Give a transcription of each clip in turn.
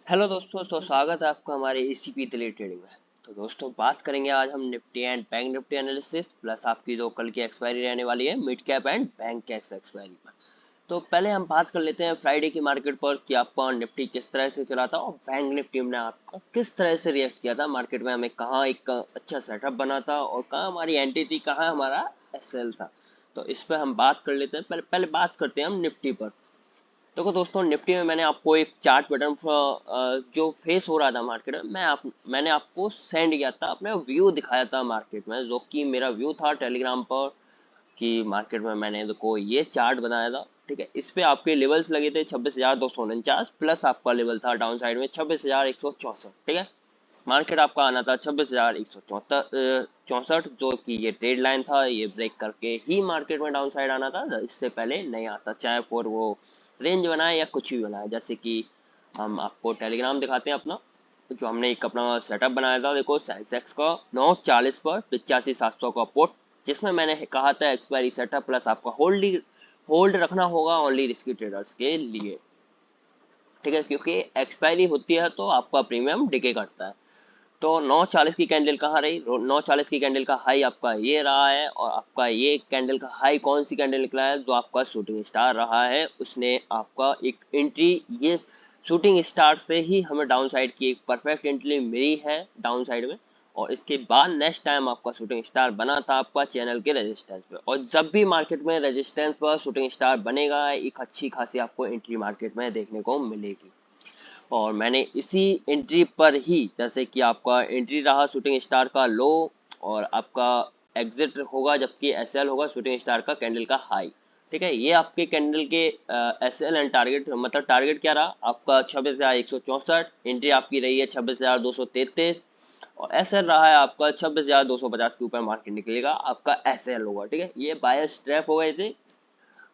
Hello दोस्तों, तो स्वागत है आपका हमारे एसीपी दिल्ली ट्रेडिंग में। तो दोस्तों, बात करेंगे आज हम Nifty and bank Nifty analysis plus आपकी जो कल की एक्सपायरी रहने वाली है mid cap and bank cap expiry पर। तो पहले हम बात कर लेते हैं फ्राइडे की मार्केट पर कि आपका निफ्टी किस तरह से चला था और बैंक निफ्टी ने आपका किस तरह से रिएक्ट किया था मार्केट में। हमें कहाँ एक अच्छा सेटअप बना था और कहाँ हमारी एंट्री थी, कहाँ हमारा एसएल था। तो इस पर हम बात कर लेते हैं। पहले पहले बात करते हैं हम निफ्टी पर। देखो दोस्तों, निफ्टी में मैंने आपको एक चार्ट पैटर्न जो फेस हो रहा था मार्केट में, मैंने आपको सेंड किया था, अपना व्यू दिखाया था मार्केट में, जो कि मेरा व्यू था टेलीग्राम पर। कि मार्केट में मैंने देखो ये चार्ट बनाया था, ठीक है। इस पे आपके लेवल्स लगे थे 26,249 प्लस आपका लेवल था डाउन साइड में 26,164, ठीक है। मार्केट आपका आना था 26,164, जो कि ये ट्रेड लाइन था, ये ब्रेक करके ही मार्केट में डाउन साइड आना था, इससे पहले नहीं आता, चाहे फिर वो रेंज बनाए या कुछ भी बनाए। जैसे कि हम आपको टेलीग्राम दिखाते हैं अपना, जो हमने एक अपना सेटअप बनाया था। देखो सेंसेक्स का 940 पर 85,700 का पोर्ट, जिसमें मैंने कहा था एक्सपायरी सेटअप प्लस आपका होल्ड रखना होगा ओनली रिस्की ट्रेडर्स के लिए, ठीक है। क्योंकि एक्सपायरी होती है तो आपका प्रीमियम डिके करता है। तो 940 की कैंडल कहाँ रही? 940 की कैंडल का हाई आपका ये रहा है, और आपका ये कैंडल का हाई कौन सी कैंडल निकला है? जो आपका शूटिंग स्टार रहा है, उसने आपका एक एंट्री, ये शूटिंग स्टार से ही हमें डाउन साइड की एक परफेक्ट एंट्री मिली है डाउन साइड में। और इसके बाद नेक्स्ट टाइम आपका शूटिंग स्टार बना था आपका चैनल के रेजिस्टेंस पे, और जब भी मार्केट में रेजिस्टेंस पर शूटिंग स्टार बनेगा, एक अच्छी खासी आपको एंट्री मार्केट में देखने को मिलेगी। और मैंने इसी एंट्री पर ही, जैसे कि आपका एंट्री रहा शूटिंग स्टार का लो, और आपका एग्जिट होगा जबकि एसएल होगा शूटिंग स्टार का कैंडल का हाई, ठीक है। ये आपके कैंडल के एसएल एंड टारगेट, मतलब टारगेट क्या रहा आपका 26,164, एंट्री आपकी रही है 26,233, और एसएल रहा है आपका 26,250 के ऊपर मार्केट निकलेगा, आपका एसएल होगा, ठीक है। ये बायस ट्रैप हो गए थे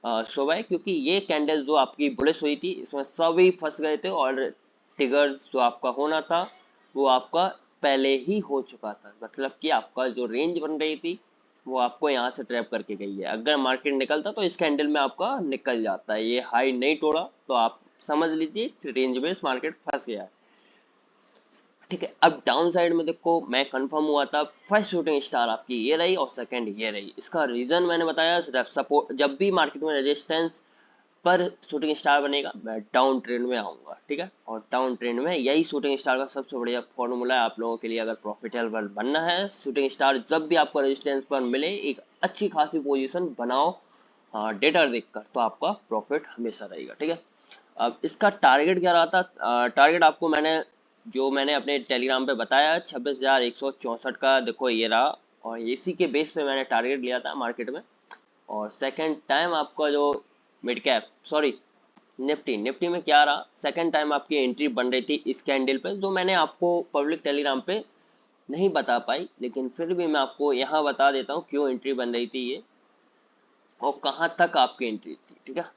सुबह, क्योंकि ये कैंडल जो आपकी बुलिश हुई थी, इसमें सभी फंस गए थे, और ट्रिगर जो आपका होना था वो आपका पहले ही हो चुका था। मतलब कि आपका जो रेंज बन रही थी वो आपको यहाँ से ट्रैप करके गई है। अगर मार्केट निकलता तो इस कैंडल में आपका निकल जाता है, ये हाई नहीं तोड़ा तो आप समझ लीजिए रेंज में इस मार्केट फंस गया है, ठीक है। अब डाउन साइड में देखो, मैं कंफर्म हुआ था, फर्स्ट शूटिंग स्टार आपकी ये रही और सेकंड ये रही। इसका रीजन मैंने बताया, सपोर्ट जब भी मार्केट में रेजिस्टेंस पर शूटिंग स्टार बनेगा मैं डाउन ट्रेंड में आऊंगा, ठीक है। और डाउन ट्रेंड में यही शूटिंग स्टार का सबसे बढ़िया फॉर्मूला है आप लोगों के लिए। अगर प्रॉफिटेबल बनना है, शूटिंग स्टार जब भी आपको रेजिस्टेंस पर मिले, एक अच्छी खासी पोजीशन बनाओ डेटा देखकर, तो आपका प्रॉफिट हमेशा रहेगा, ठीक है। अब इसका टारगेट क्या रहा था? टारगेट आपको मैंने अपने टेलीग्राम पे बताया 26,164 का, देखो ये रहा। और इसी के बेस पे मैंने टारगेट लिया था मार्केट में। और सेकंड टाइम आपका जो मिड कैप, सॉरी, निफ्टी में क्या रहा, सेकंड टाइम आपकी एंट्री बन रही थी इस कैंडल पे, जो मैंने आपको पब्लिक टेलीग्राम पे नहीं बता पाई, लेकिन फिर भी मैं आपको यहाँ बता देता हूँ क्यों एंट्री बन रही थी ये, और कहाँ तक आपकी एंट्री थी, ठीक है।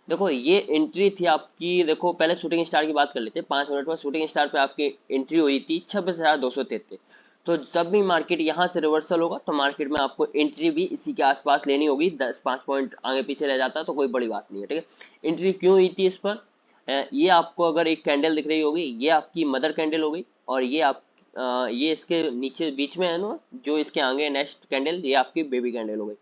देखो ये एंट्री थी आपकी, देखो पहले शूटिंग स्टार की बात कर लेते हैं। 5 मिनट पर शूटिंग स्टार पे आपकी एंट्री हुई थी 26,233। तो जब भी मार्केट यहाँ से रिवर्सल होगा तो मार्केट में आपको एंट्री भी इसी के आसपास लेनी होगी। 10-5 पॉइंट आगे पीछे रह जाता तो कोई बड़ी बात नहीं है, ठीक है। एंट्री क्यों हुई थी इस पर? ये आपको अगर एक कैंडल दिख रही होगी, ये आपकी मदर कैंडल हो गई, और ये इसके नीचे बीच में है ना, जो इसके आगे नेक्स्ट कैंडल, ये आपकी बेबी कैंडल हो गई।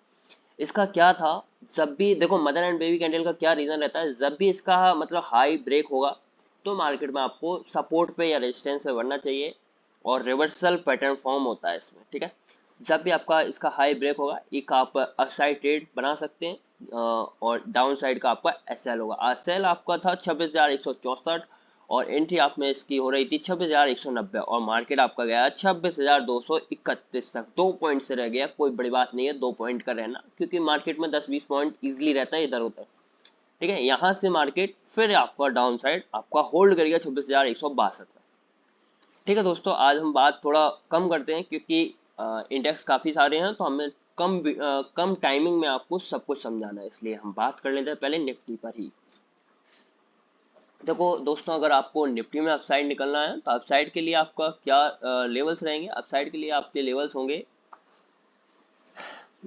इसका क्या था, जब भी देखो मदर एंड बेबी कैंडल का क्या रीजन रहता है, जब भी इसका मतलब हाई ब्रेक होगा तो मार्केट में आपको सपोर्ट पे या रेजिस्टेंस पे बढ़ना चाहिए, और रिवर्सल पैटर्न फॉर्म होता है इसमें, ठीक है। जब भी आपका इसका हाई ब्रेक होगा, एक आप अपसाइड ट्रेड बना सकते हैं, और डाउन साइड का आपका एसएल होगा। एसएल आपका था 26,164, और एंट्री आप में इसकी हो रही थी 26,190, और मार्केट आपका गया 26,231 तक। 2 पॉइंट से रह गया, कोई बड़ी बात नहीं है 2 पॉइंट का रहना, क्योंकि मार्केट में 10-20 पॉइंट इजीली रहता है इधर उधर, ठीक है। यहाँ से मार्केट फिर आपका डाउन साइड आपका होल्ड करेगा 26,162 में, ठीक है। दोस्तों, आज हम बात थोड़ा कम करते हैं, क्योंकि इंडेक्स काफ़ी सारे हैं, तो हमें कम टाइमिंग में आपको सब कुछ समझाना है, इसलिए हम बात कर लेते हैं पहले निफ्टी पर ही। देखो दोस्तों, अगर आपको निफ्टी में अपसाइड निकलना है तो अपसाइड के लिए आपका क्या लेवल्स रहेंगे? अपसाइड के लिए आपके लेवल्स होंगे,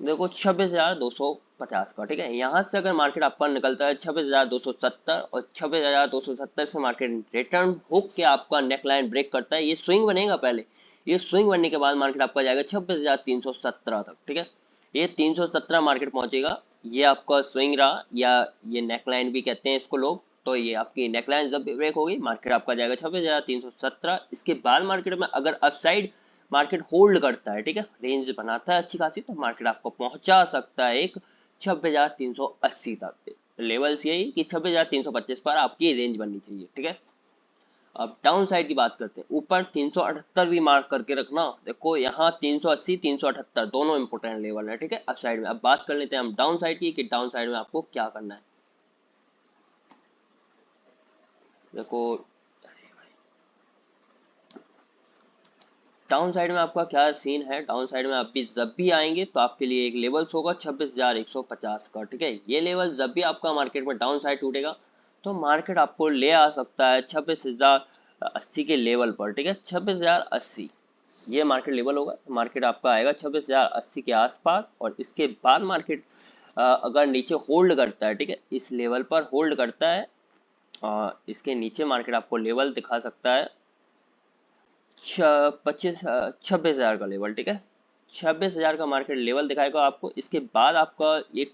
देखो 26,200 50 का, ठीक है। यहाँ से अगर मार्केट आपका निकलता है 26,270 और 26,270 से मार्केट रिटर्न होक के आपका नेक लाइन ब्रेक करता है, ये स्विंग बनेगा पहले, ये स्विंग बनने के बाद मार्केट आपका जाएगा 26,317 तक, ठीक है। ये 317 मार्केट पहुंचेगा, ये आपका स्विंग रहा, या ये नेक लाइन भी कहते हैं इसको लोग। तो ये आपकी नेक लाइन जब ब्रेक होगी मार्केट आपका जाएगा 26,317। इसके बाद मार्केट में अगर अपसाइड मार्केट होल्ड करता है, ठीक है, रेंज बनाता है अच्छी खासी, तो मार्केट आपको पहुंचा सकता है एक 26,380 तक। लेवल्स यही कि 26,325 पर आपकी रेंज बननी चाहिए, ठीक है। अब डाउन साइड की बात करते हैं, ऊपर 378 भी मार्क करके रखना। देखो यहाँ 380 378 दोनों इंपोर्टेंट लेवल है, ठीक है, अप साइड में। अब बात कर लेते हैं हम डाउन साइड की, कि डाउन साइड में आपको क्या करना है। देखो डाउन साइड में आपका क्या सीन है, डाउन साइड में आप भी जब भी आएंगे तो आपके लिए एक लेवल्स होगा 26,150 का, ठीक है। ये लेवल जब भी आपका मार्केट में डाउन साइड टूटेगा तो मार्केट आपको ले आ सकता है 26,080 के लेवल पर, ठीक है। 26,080 ये मार्केट लेवल होगा, मार्केट आपका आएगा 26,080 के आसपास। और इसके बाद मार्केट अगर नीचे होल्ड करता है, ठीक है, इस लेवल पर होल्ड करता है, इसके नीचे मार्केट आपको लेवल दिखा सकता है 26,000 का लेवल, ठीक है। 26,000 का मार्केट लेवल दिखाएगा आपको। इसके बाद आपका एक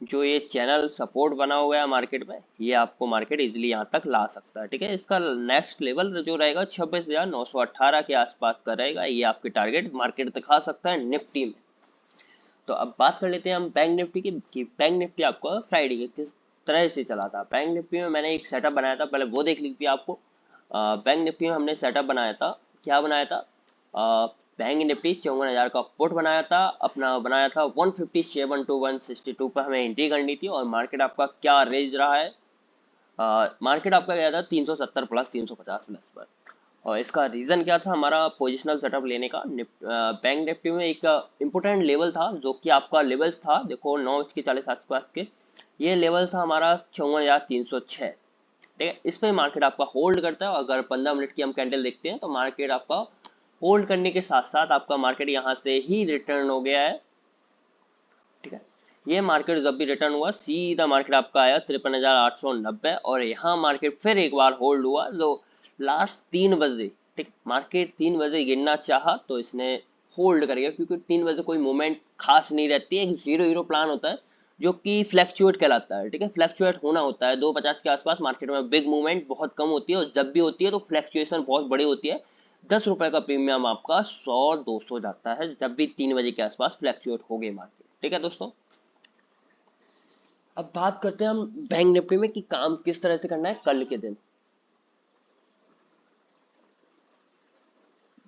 जो ये चैनल सपोर्ट बना हुआ है मार्केट में, ये आपको मार्केट इजीली यहाँ तक ला सकता है, ठीक है। इसका नेक्स्ट लेवल जो रहेगा 26,918 के आसपास का रहेगा, ये आपके टारगेट मार्केट दिखा सकता है निफ्टी में। तो अब बात कर लेते हैं हम बैंक निफ्टी की, कि बैंक निफ्टी आपको फ्राइडे के किस तरह से चला था। बैंक निफ्टी में मैंने एक सेटअप बनाया था, पहले वो देख लीजिए आपको। बैंक निफ्टी में हमने सेटअप बनाया था, क्या बनाया था, बैंक निफ्टी 54,000 का पुट बनाया था, अपना बनाया था 157 to 162 पर हमें एंट्री करनी थी। और मार्केट आपका क्या रेंज रहा है, मार्केट आपका गया था 370 प्लस 350 प्लस पर। और इसका रीज़न क्या था हमारा पोजिशनल सेटअप लेने का। बैंक निफ्टी में एक इम्पोर्टेंट लेवल था, जो कि आपका लेवल्स था, देखो 9:40 आसपास के, ये लेवल था हमारा 54,306, ठीक है। इसमें मार्केट आपका होल्ड करता है। अगर 15 मिनट की हम कैंडल देखते हैं तो मार्केट आपका होल्ड करने के साथ साथ आपका मार्केट यहाँ से ही रिटर्न हो गया है, ठीक है। ये मार्केट जब भी रिटर्न हुआ सीधा मार्केट आपका आया 53,890, और यहाँ मार्केट फिर एक बार होल्ड हुआ, जो लास्ट 3 बजे, ठीक, मार्केट 3 बजे गिरना चाहा तो इसने होल्ड करेगा, क्योंकि 3 बजे कोई मूवमेंट खास नहीं रहती है, एक 0-0 प्लान होता है जो कि फ्लैक्चुएट कहलाता है, ठीक है। फ्लैक्चुएट होना होता है 250 के आसपास, मार्केट में बिग मूवमेंट बहुत कम होती है, और जब भी होती है तो फ्लैक्चुएशन बहुत बड़ी होती है। 10 रुपए का प्रीमियम आपका 100-200 जाता है जब भी 3 बजे के आसपास फ्लैक्चुएट हो गई मार्केट, ठीक है दोस्तों। अब बात करते हैं हम बैंक निफ्टी में कि काम किस तरह से करना है कल के दिन।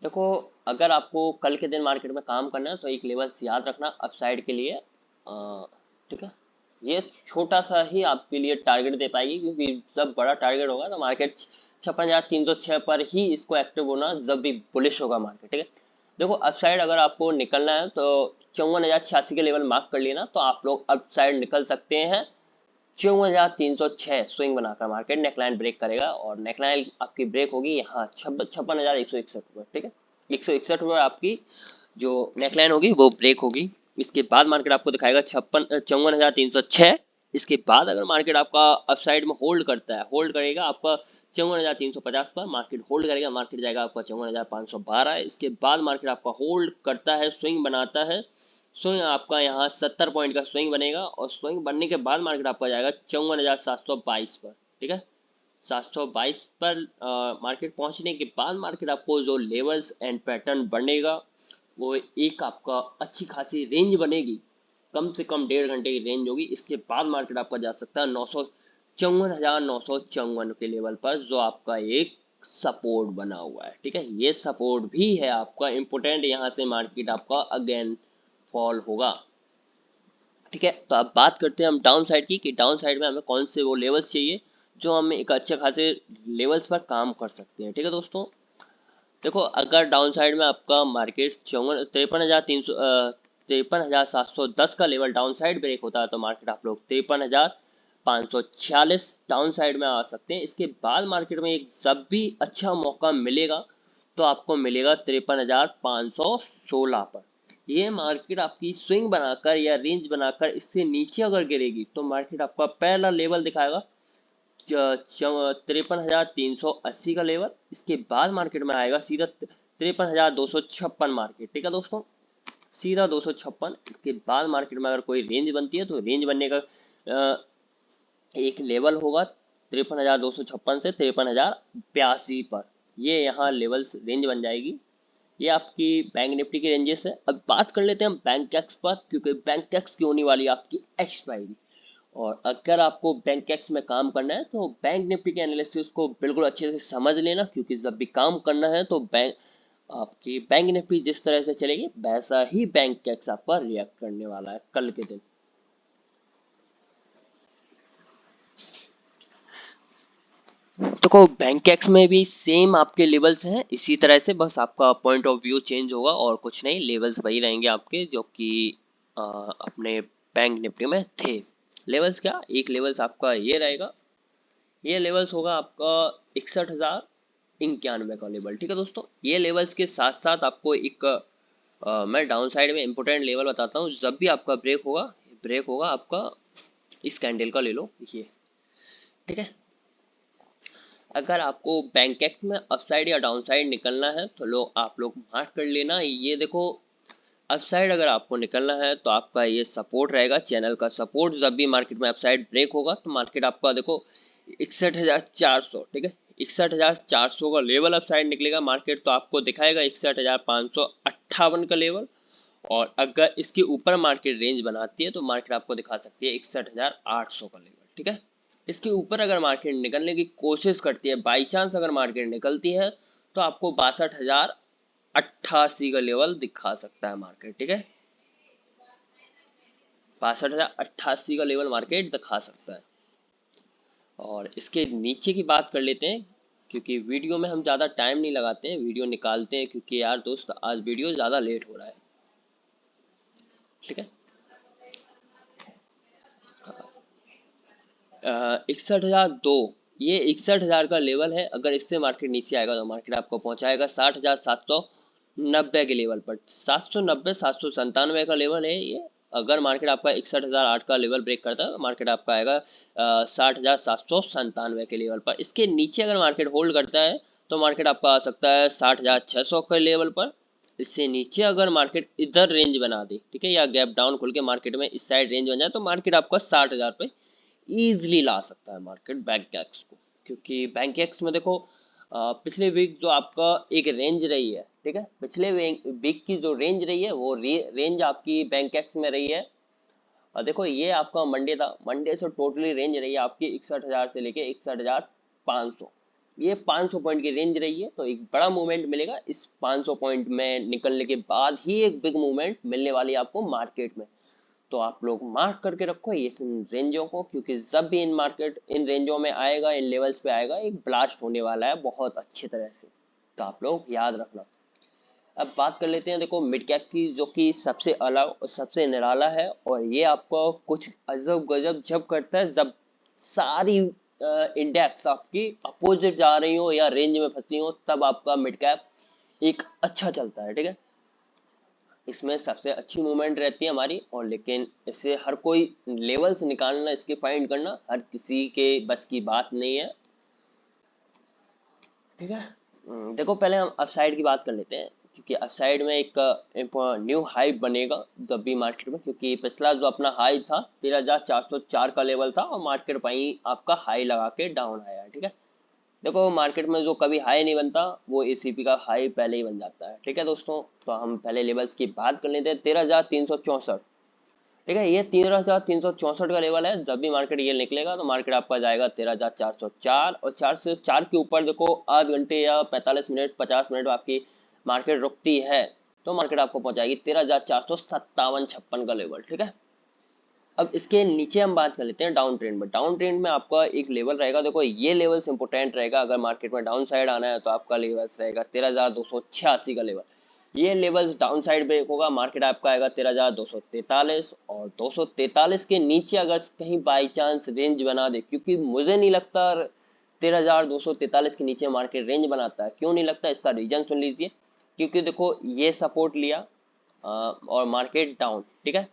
देखो अगर आपको कल के दिन मार्केट में काम करना है तो एक लेवल याद रखना अपसाइड के लिए, ठीक है। ये छोटा सा ही आपके लिए टारगेट दे पाएगी, क्योंकि जब बड़ा टारगेट होगा तो मार्केट 56,306 पर ही इसको एक्टिव होना जब भी बुलिश होगा मार्केट, ठीक है। देखो अपसाइड अगर आपको निकलना है तो 54,086 के लेवल मार्क कर लेना, तो आप लोग अपसाइड निकल सकते हैं 54,306 स्विंग बनाकर मार्केट नेकलाइन ब्रेक करेगा। और नेकलाइन आपकी ब्रेक होगी यहाँ 56,161 पर, ठीक है। 161 पर आपकी जो नेकलाइन होगी वो ब्रेक होगी। इसके बाद मार्केट आपको दिखाएगा 54,306। इसके बाद अगर मार्केट आपका अपसाइड में होल्ड करता है, होल्ड करेगा आपका 54,350 पर, मार्केट होल्ड करेगा, मार्केट जाएगा आपका 54,512। इसके बाद मार्केट आपका होल्ड करता है, स्विंग बनाता है, स्विंग आपका यहाँ 70 पॉइंट का स्विंग बनेगा, और स्विंग बनने के बाद मार्केट आपका जाएगा 54,722 पर, ठीक है। 722 पर मार्केट पहुंचने के बाद मार्केट आपको जो लेवल्स एंड पैटर्न बनेगा वो एक आपका अच्छी खासी रेंज बनेगी, कम से कम 1.5 घंटे की रेंज होगी। इसके बाद मार्केट आपका जा सकता है 954,954 के लेवल पर, जो आपका एक सपोर्ट बना हुआ है, ठीक है। ये सपोर्ट भी है आपका इम्पोर्टेंट, यहाँ से मार्केट आपका अगेन फॉल होगा, ठीक है। तो अब बात करते हैं हम डाउन साइड की, कि डाउन साइड में हमें कौन से वो लेवल्स चाहिए जो हमें एक अच्छे खासे लेवल्स पर काम कर सकते हैं, ठीक है दोस्तों। देखो अगर डाउन साइड में आपका मार्केट 53,710 का लेवल डाउन साइड ब्रेक होता है तो मार्केट आप लोग 53,546 डाउन साइड में आ सकते हैं। इसके बाद मार्केट में एक जब भी अच्छा मौका मिलेगा तो आपको मिलेगा 53,516 पर, ये मार्केट आपकी स्विंग बनाकर या रेंज बनाकर इससे नीचे अगर गिरेगी तो मार्केट आपका पहला लेवल दिखाएगा 53,380 का लेवल। इसके बाद मार्केट में आएगा सीधा 53,256 मार्केट, ठीक है दोस्तों, सीधा 256। इसके बाद मार्केट में अगर कोई रेंज बनती है तो रेंज बनने का एक लेवल होगा 53,256 से 53,082 पर। ये यहाँ लेवल्स रेंज बन जाएगी। ये आपकी बैंक निफ्टी की रेंजेस है। अब बात कर लेते हैं हम बैंक टैक्स पर, क्योंकि बैंक टैक्स की होने वाली है आपकी एक्सपायरी। और अगर आपको बैंक टैक्स में काम करना है तो बैंक निफ्टी के एनालिसिस को बिल्कुल अच्छे से समझ लेना, क्योंकि जब भी काम करना है तो आपकी बैंक निफ्टी जिस तरह से चलेगी वैसा ही बैंक टैक्स आप पर रिएक्ट करने वाला है कल के दिन। देखो बैंक टैक्स में भी सेम आपके लेवल्स हैं इसी तरह से, बस आपका पॉइंट ऑफ व्यू चेंज होगा और कुछ नहीं, लेवल्स वही रहेंगे आपके जो कि अपने बैंक निफ्टी में थे। लेवल्स क्या, एक लेवल्स आपका ये रहेगा, ये लेवल्स होगा आपका 61,091 का लेवल, ठीक है दोस्तों। ये लेवल्स के साथ साथ आपको एक मैं डाउन साइड में इंपॉर्टेंट लेवल बताता हूँ। जब भी आपका ब्रेक होगा आपका इस कैंडल का ले लो ये, ठीक है। अगर आपको बैंक एक्स में अपसाइड या डाउन साइड निकलना है तो आप लोग मार्क कर लेना। ये देखो अपसाइड अगर आपको निकलना है तो आपका ये सपोर्ट रहेगा, चैनल का सपोर्ट। जब भी मार्केट में अपसाइड ब्रेक होगा तो मार्केट आपका देखो 61,400, ठीक है, 61,400 का लेवल अपसाइड निकलेगा मार्केट तो आपको दिखाएगा 61,558 का लेवल। और अगर इसके ऊपर मार्केट रेंज बनाती है तो मार्केट आपको दिखा सकती है 61,800 का लेवल, ठीक है। इसके ऊपर अगर मार्केट निकलने की कोशिश करती है, बाई चांस अगर मार्केट निकलती है तो आपको 62,088 का लेवल दिखा सकता है मार्केट, ठीक है, 62,088 का लेवल मार्केट दिखा सकता है। और इसके नीचे की बात कर लेते हैं, क्योंकि वीडियो में हम ज़्यादा टाइम नहीं लगाते हैं, वीडियो निकालते हैं, क्योंकि यार दोस्त आज वीडियो ज़्यादा लेट हो रहा है, ठीक है। 61,002, ये 61,000 का लेवल है। अगर इससे मार्केट नीचे आएगा तो मार्केट आपको पहुंचाएगा 60,790 के लेवल पर। 790 797 का लेवल है ये। अगर मार्केट आपका 61,008 का लेवल ब्रेक करता है तो मार्केट आपका आएगा 60,797 के लेवल पर। इसके नीचे अगर मार्केट होल्ड करता है तो मार्केट आपका आ सकता है 60,600 के लेवल पर। इससे नीचे अगर मार्केट इधर रेंज बना दे, ठीक है, या गैप डाउन खुल के मार्केट में इस साइड रेंज बन जाए तो मार्केट आपका 60,000 पे ईजिली ला सकता है मार्केट बैंक एक्स को। क्योंकि बैंक एक्स में देखो पिछले वीक जो आपका एक रेंज रही है, ठीक है, पिछले वीक की जो रेंज रही है वो रेंज आपकी बैंक एक्स में रही है। और देखो ये आपका मंडे था, मंडे से टोटली रेंज रही है आपकी 61,000 से लेके 61,500। ये 500 पॉइंट की रेंज रही है, तो एक बड़ा मूवमेंट मिलेगा इस 500 पॉइंट में निकलने के बाद ही एक बिग मूवमेंट मिलने वाली है आपको मार्केट में। तो आप लोग मार्क करके रखो ये इन रेंजों को, क्योंकि जब भी इन मार्केट इन रेंजों में आएगा, इन लेवल्स पे आएगा, एक ब्लास्ट होने वाला है बहुत अच्छी तरह से, तो आप लोग याद रखना। अब बात कर लेते हैं देखो मिड कैप की, जो कि सबसे अलग और सबसे निराला है। और ये आपको कुछ अजब गजब जब करता है जब सारी इंडेक्स आपकी अपोजिट जा रही हो या रेंज में फंसी हो, तब आपका मिड कैप एक अच्छा चलता है, ठीक है। इसमें सबसे अच्छी मूवमेंट रहती है हमारी। और लेकिन इससे हर कोई लेवल्स निकालना, इसके फाइंड करना हर किसी के बस की बात नहीं है, ठीक है। देखो पहले हम अपसाइड की बात कर लेते हैं, क्योंकि अपसाइड में एक न्यू हाई बनेगा जब भी मार्केट में, क्योंकि पिछला जो अपना हाई था 13,404 का लेवल था और मार्केट वहीं आपका हाई लगा के डाउन आया है, ठीक है। देखो मार्केट में जो कभी हाई नहीं बनता वो एसीपी का हाई पहले ही बन जाता है, ठीक है दोस्तों। तो हम पहले लेवल्स की बात कर लेते हैं। 13,364, ठीक है, ये 13,364 का लेवल है। जब भी मार्केट ये निकलेगा तो मार्केट आपका जाएगा 13,404, और 404 के ऊपर देखो आध घंटे या 45 मिनट 50 मिनट आपकी मार्केट रुकती है तो मार्केट आपको पहुंचाएगी 13,457 का लेवल, ठीक है। अब इसके नीचे हम बात कर लेते हैं डाउन ट्रेंड में। डाउन ट्रेंड में आपका एक लेवल रहेगा, देखो ये लेवल इंपोर्टेंट रहेगा। अगर मार्केट में डाउन साइड आना है तो आपका लेवल रहेगा 13,286 का लेवल। ये लेवल डाउन साइड ब्रेक होगा, मार्केट आपका आएगा 13,243। और 243 के नीचे अगर कहीं बाई चांस रेंज बना दे, क्योंकि मुझे नहीं लगता 13,243 के नीचे मार्केट रेंज बनाता है। क्यों नहीं लगता, इसका रीजन सुन लीजिए। क्योंकि देखो ये सपोर्ट लिया और मार्केट डाउन, ठीक है।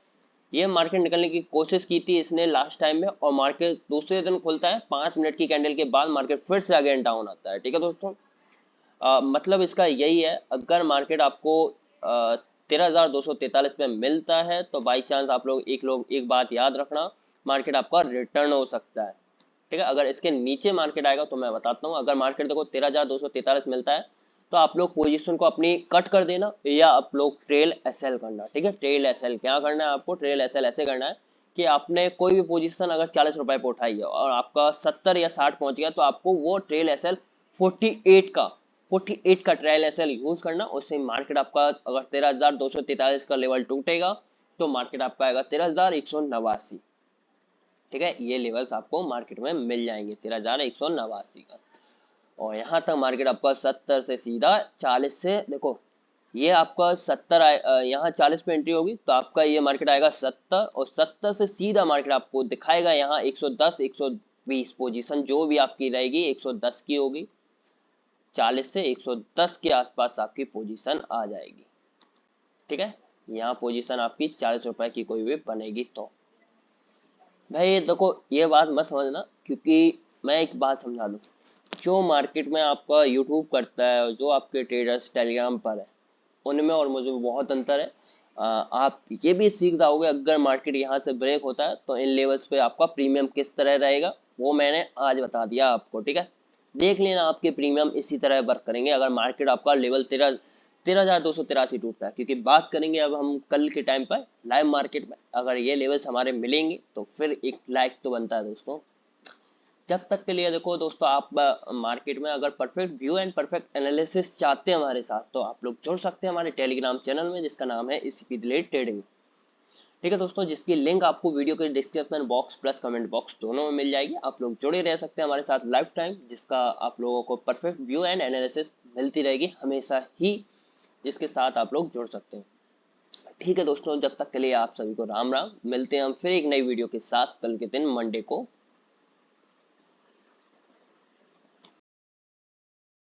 ये मार्केट निकलने की कोशिश की थी इसने लास्ट टाइम में, और मार्केट दूसरे दिन खुलता है 5 मिनट की कैंडल के बाद मार्केट फिर से अगेन डाउन आता है, ठीक है दोस्तों। मतलब इसका यही है, अगर मार्केट आपको 13,243 पे मिलता है तो बाई चांस आप लोग एक बात याद रखना, मार्केट आपका रिटर्न हो सकता है, ठीक है। अगर इसके नीचे मार्केट आएगा तो मैं बताता हूँ, अगर मार्केट देखो 13,243 मिलता है तो आप लोग पोजीशन को अपनी कट कर देना, या आप लोग ट्रेल एसएल करना, ठीक है। ट्रेल एसएल क्या करना है आपको, ट्रेल एसएल ऐसे करना है कि आपने कोई भी पोजीशन अगर 40 रुपए पे उठाई है और आपका 70 या 60 पहुंच गया, तो आपको वो ट्रेल एसएल 48 का 48 का ट्रेल एसएल यूज करना। उससे मार्केट आपका अगर 13,243 का लेवल टूटेगा तो मार्केट आपका आएगा 13,189, ठीक है। ये लेवल्स आपको मार्केट में मिल जाएंगे 13,189 का। और यहाँ तक मार्केट आपका 70 से सीधा 40 से देखो, ये आपका 70 यहाँ 40 पे एंट्री होगी तो आपका ये मार्केट आएगा 70, और 70 से सीधा मार्केट आपको दिखाएगा यहाँ 110 120 पोजीशन जो भी आपकी रहेगी 110 की होगी, 40 से 110 के आसपास आपकी पोजीशन आ जाएगी, ठीक है। यहाँ पोजीशन आपकी 40 रुपए की कोई भी बनेगी तो भाई देखो ये बात मत समझना, क्योंकि मैं एक बात समझा दूँ, जो मार्केट में आपका यूट्यूब करता है और जो आपके ट्रेडर्स टेलीग्राम पर है, उनमें और मुझे बहुत अंतर है। आप ये भी सीख जाओगे, अगर मार्केट यहाँ से ब्रेक होता है तो इन लेवल्स पे आपका प्रीमियम किस तरह रहेगा, वो मैंने आज बता दिया आपको, ठीक है। देख लेना आपके प्रीमियम इसी तरह वर्क करेंगे अगर मार्केट आपका लेवल 13,283 टूटता है, क्योंकि बात करेंगे अब हम कल के टाइम पर लाइव मार्केट में, अगर ये लेवल्स हमारे मिलेंगे तो फिर एक लाइक तो बनता है दोस्तों। जब तक के लिए देखो दोस्तों, आप मार्केट में अगर perfect view and perfect analysis चाहते हैं हमारे साथ, तो आप लोग जुड़ सकते हैं हमारे टेलीग्राम चैनल में जिसका नाम है ईसीपी डिलेड ट्रेडिंग, ठीक है दोस्तों, जिसकी लिंक आपको वीडियो के description box plus comment box दोनों में मिल जाएगी। आप लोग जुड़े रह सकते हैं हमारे साथ लाइफ टाइम, जिसका आप लोगों को परफेक्ट व्यू एंड एनालिसिस मिलती रहेगी हमेशा ही, जिसके साथ आप लोग जुड़ सकते हैं, ठीक है दोस्तों। जब तक के लिए आप सभी को राम राम, मिलते हैं हम फिर एक नई वीडियो के साथ कल के दिन मंडे को।